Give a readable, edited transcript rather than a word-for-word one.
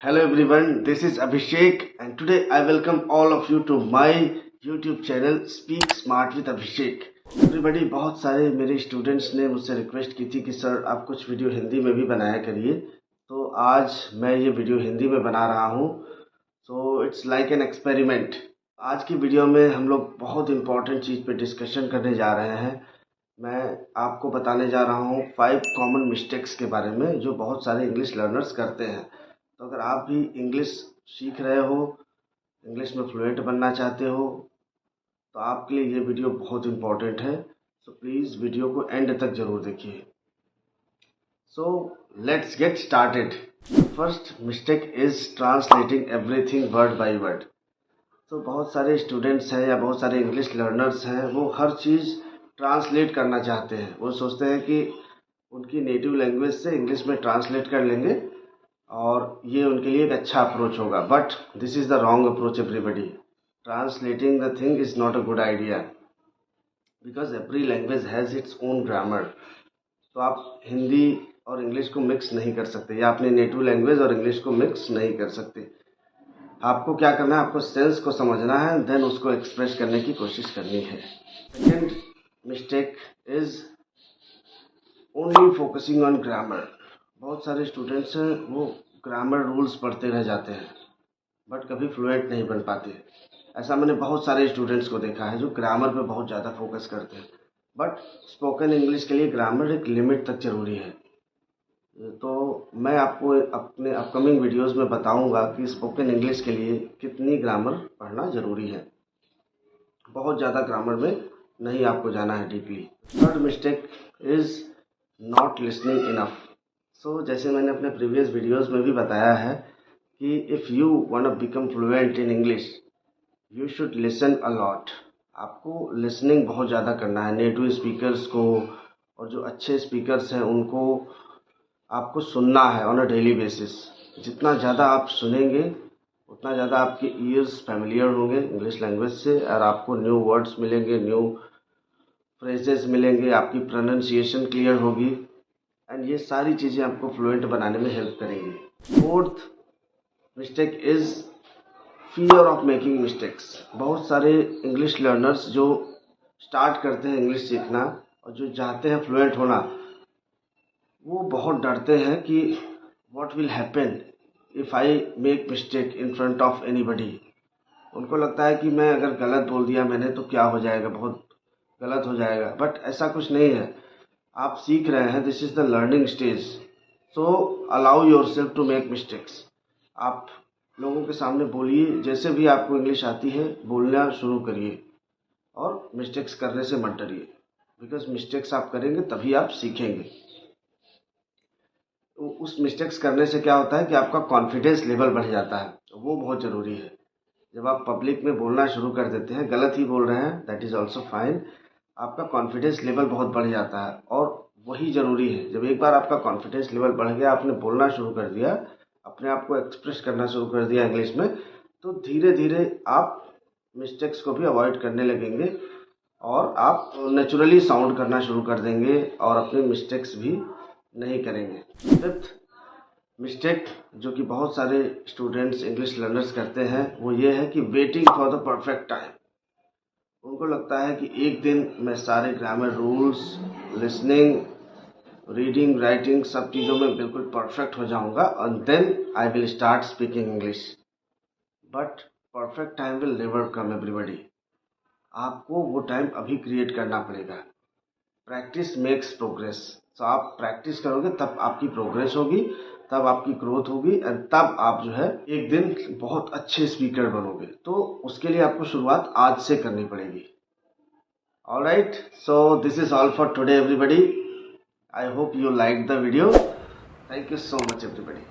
Hello everyone, this is Abhishek and today I welcome all of you to my YouTube channel Speak Smart with Abhishek. Everybody, बहुत सारे मेरे students ने मुझसे request की थी कि सर आप कुछ वीडियो हिंदी में भी बनाया करिए, तो आज मैं ये वीडियो हिंदी में बना रहा हूँ. So it's like an experiment. आज की वीडियो में हम लोग बहुत इंपॉर्टेंट चीज़ पे डिस्कशन करने जा रहे हैं. मैं आपको बताने जा रहा हूँ 5 कॉमन मिस्टेक्स के बारे में जो बहुत सारे इंग्लिश लर्नर्स करते हैं. तो अगर आप भी इंग्लिश सीख रहे हो, इंग्लिश में फ्लुएंट बनना चाहते हो, तो आपके लिए ये वीडियो बहुत इम्पोर्टेंट है. सो प्लीज़ वीडियो को एंड तक ज़रूर देखिए. So let's get started. First mistake is translating everything word by word. तो बहुत सारे स्टूडेंट्स हैं या बहुत सारे इंग्लिश लर्नर्स हैं, वो हर चीज़ ट्रांसलेट करना चाहते हैं. वो सोचते हैं कि उनकी नेटिव लैंग्वेज से इंग्लिश में ट्रांसलेट कर लेंगे और ये उनके लिए एक अच्छा अप्रोच होगा. But this is the wrong approach everybody. Translating the thing is not a good idea because every language has its own grammar. तो आप हिंदी और इंग्लिश को मिक्स नहीं कर सकते या अपनी नेटिव लैंग्वेज और इंग्लिश को मिक्स नहीं कर सकते. आपको क्या करना है, आपको सेंस को समझना है, देन उसको एक्सप्रेस करने की कोशिश करनी है. Second mistake is only focusing on grammar. बहुत सारे स्टूडेंट्स हैं, वो ग्रामर रूल्स पढ़ते रह जाते हैं बट कभी फ्लुएंट नहीं बन पाते. ऐसा मैंने बहुत सारे स्टूडेंट्स को देखा है जो ग्रामर पे बहुत ज़्यादा फोकस करते हैं. बट स्पोकन इंग्लिश के लिए ग्रामर एक लिमिट तक ज़रूरी है. तो मैं आपको अपने अपकमिंग वीडियोस में बताऊंगा कि स्पोकन इंग्लिश के लिए कितनी ग्रामर पढ़ना ज़रूरी है. बहुत ज़्यादा ग्रामर में नहीं आपको जाना है deeply. Third mistake is not listening enough. So जैसे मैंने अपने प्रीवियस वीडियोस में भी बताया है कि if you want to become fluent in English you should listen a lot. आपको लिसनिंग बहुत ज़्यादा करना है नेटिव स्पीकर्स को, और जो अच्छे स्पीकर्स हैं उनको आपको सुनना है ऑन अ डेली बेसिस. जितना ज़्यादा आप सुनेंगे उतना ज़्यादा आपके ईयर्स फैमिलियर होंगे इंग्लिश लैंग्वेज से और आपको न्यू वर्ड्स मिलेंगे, न्यू फ्रेजेस मिलेंगे, आपकी प्रोनाउंसिएशन क्लियर होगी एंड ये सारी चीज़ें आपको फ्लुएंट बनाने में हेल्प करेंगी. Fourth mistake is fear of making mistakes. बहुत सारे इंग्लिश लर्नर्स जो स्टार्ट करते हैं इंग्लिश सीखना और जो चाहते हैं फ्लुएंट होना, वो बहुत डरते हैं कि what will happen if I make mistake in front of anybody. उनको लगता है कि मैं अगर गलत बोल दिया मैंने तो क्या हो जाएगा, बहुत गलत हो जाएगा. बट ऐसा कुछ नहीं है. आप सीख रहे हैं, this is the learning stage. So allow yourself to make mistakes. आप लोगों के सामने बोलिए, जैसे भी आपको इंग्लिश आती है बोलना शुरू करिए और मिस्टेक्स करने से मत डरिए बिकॉज मिस्टेक्स आप करेंगे तभी आप सीखेंगे. तो उस मिस्टेक्स करने से क्या होता है कि आपका कॉन्फिडेंस लेवल बढ़ जाता है. वो बहुत ज़रूरी है. जब आप पब्लिक में बोलना शुरू कर देते हैं, गलत ही बोल रहे हैं, दैट इज़ ऑल्सो फाइन, आपका कॉन्फिडेंस लेवल बहुत बढ़ जाता है और वही ज़रूरी है. जब एक बार आपका कॉन्फिडेंस लेवल बढ़ गया, आपने बोलना शुरू कर दिया, अपने आप को एक्सप्रेस करना शुरू कर दिया इंग्लिश में, तो धीरे धीरे आप मिस्टेक्स को भी अवॉइड करने लगेंगे और आप नेचुरली साउंड करना शुरू कर देंगे और अपने मिस्टेक्स भी नहीं करेंगे. फिफ्थ मिस्टेक जो कि बहुत सारे स्टूडेंट्स इंग्लिश लर्नर्स करते हैं वो ये है कि waiting for the perfect time. उनको लगता है कि एक दिन मैं सारे grammar rules, listening, reading, writing सब चीज़ों में बिल्कुल परफेक्ट हो जाऊंगा और then I will start speaking English. But perfect time will never come everybody. आपको वो टाइम अभी क्रिएट करना पड़ेगा. Practice makes progress. तो आप प्रैक्टिस करोगे तब आपकी प्रोग्रेस होगी, तब आपकी ग्रोथ होगी एंड तब आप जो है एक दिन बहुत अच्छे स्पीकर बनोगे. तो उसके लिए आपको शुरुआत आज से करनी पड़ेगी. Alright, so this is all for today everybody. I hope you liked the video. Thank you so much everybody.